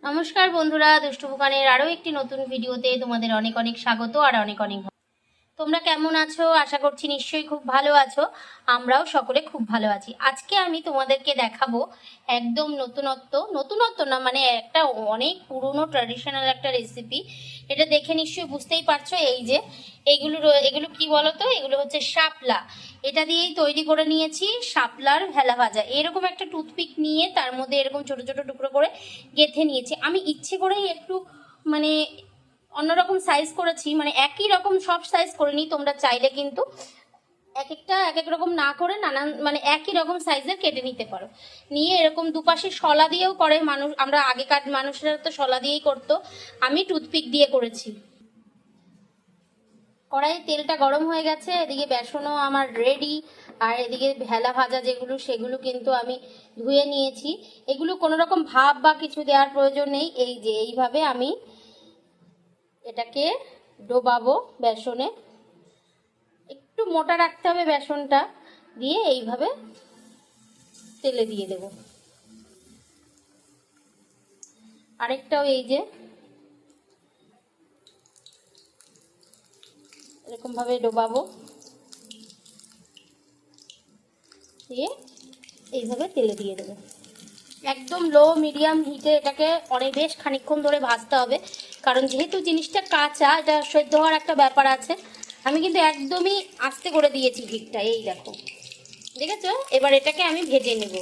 নমস্কার বন্ধুরা, দুষ্টু বুকানের আরও একটি নতুন ভিডিওতে তোমাদের অনেক অনেক স্বাগত আর অনেক অনেক তোমরা কেমন আছো? আশা করছি নিশ্চয়ই খুব ভালো আছো। আমরাও সকলে খুব ভালো আছি। আজকে আমি তোমাদেরকে দেখাবো একদম নতুনত্ব না, মানে একটা অনেক পুরনো ট্র্যাডিশনাল একটা রেসিপি। এটা দেখে নিশ্চয়ই বুঝতেই পারছো। এই যে এগুলো কি বলো তো, এগুলো হচ্ছে শাপলা। এটা দিয়েই তৈরি করে নিয়েছি শাপলার ভেলা ভাজা। এরকম একটা টুথপিক নিয়ে তার মধ্যে এরকম ছোট ছোট টুকরো করে গেঁথে নিয়েছি। আমি ইচ্ছে করেই একটু মানে অন্যরকম সাইজ করেছি, মানে একই রকম সব সাইজ করিনি। তোমরা চাইলে কিন্তু এক এক রকম না করে নানান মানে একই রকম সাইজের কেটে নিতে পারো। নিয়ে এরকম দুপাশে শলা দিয়েও করে মানুষ, আমরা আগেকার মানুষরা তো শলা দিয়েই করতো, আমি টুথপিক দিয়ে করেছি। কড়াইয়ে তেলটা গরম হয়ে গেছে, এদিকে বেসনও আমার রেডি। আর এদিকে ভেলা ভাজা যেগুলো, সেগুলো কিন্তু আমি ধুয়ে নিয়েছি। এগুলো কোনো রকম ভাপ বা কিছু দেওয়ার প্রয়োজন নেই। এই যে এইভাবে আমি এটাকে ডোবাবো বেসনে। একটু মোটা রাখতে হবে বেসনটা, দিয়ে এইভাবে তেলে দিয়ে দেব। আরেকটাও এই যে এরকম ভাবে ডোবাবো, দিয়ে এইভাবে তেলে দিয়ে দেবো। একদম লো মিডিয়াম হিটে এটাকে বেশ খানিকক্ষণ ধরে ভাজতে হবে, কারণ যেহেতু জিনিসটা কাঁচা, এটা সেদ্ধ হওয়ার একটা ব্যাপার আছে। আমি কিন্তু একদমই আস্তে করে দিয়েছি হিটটা, এই দেখো, দেখেছো? এবার এটাকে আমি ভেজে নেব।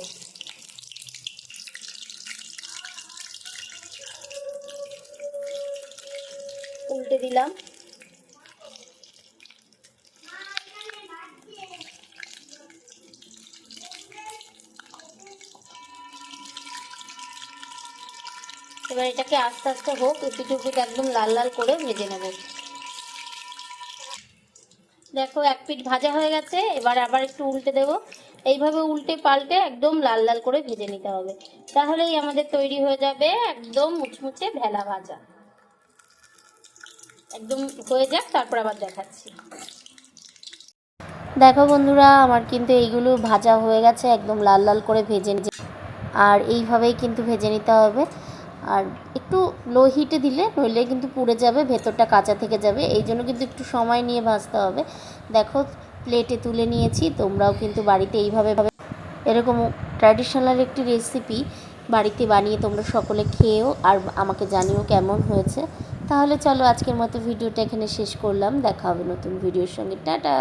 উল্টে দিলাম। এবার এটাকে আস্তে আস্তে হোক, উপিট একদম লাল লাল করে ভেজে নেব। দেখো এক পিঠ ভাজা হয়ে গেছে, এবার আবার একটু উল্টে দেব। এইভাবে উল্টে পাল্টে একদম লাল লাল করে ভেজে নিতে হবে, তাহলেই আমাদের তৈরি হয়ে যাবে একদম মুচমুচে ভেলা ভাজা। একদম হয়ে যাক, তারপর আবার দেখাচ্ছি। দেখো বন্ধুরা, আমার কিন্তু এইগুলো ভাজা হয়ে গেছে, একদম লাল লাল করে ভেজে। আর এইভাবেই কিন্তু ভেজে নিতে হবে। আর একটু লো হিটে দিলে নইলে কিন্তু পুড়ে যাবে, ভেতরটা কাঁচা থেকে যাবে। এই জন্য কিন্তু একটু সময় নিয়ে ভাজতে হবে। দেখো প্লেটে তুলে নিয়েছি। তোমরাও কিন্তু বাড়িতে এইভাবে এরকম ট্র্যাডিশনাল একটি রেসিপি বাড়িতে বানিয়ে তোমরা সকলে খেয়েও আর আমাকে জানিও কেমন হয়েছে। তাহলে চলো আজকের মতো ভিডিওটা এখানে শেষ করলাম। দেখা হবে নতুন ভিডিওর সঙ্গে। টাটা।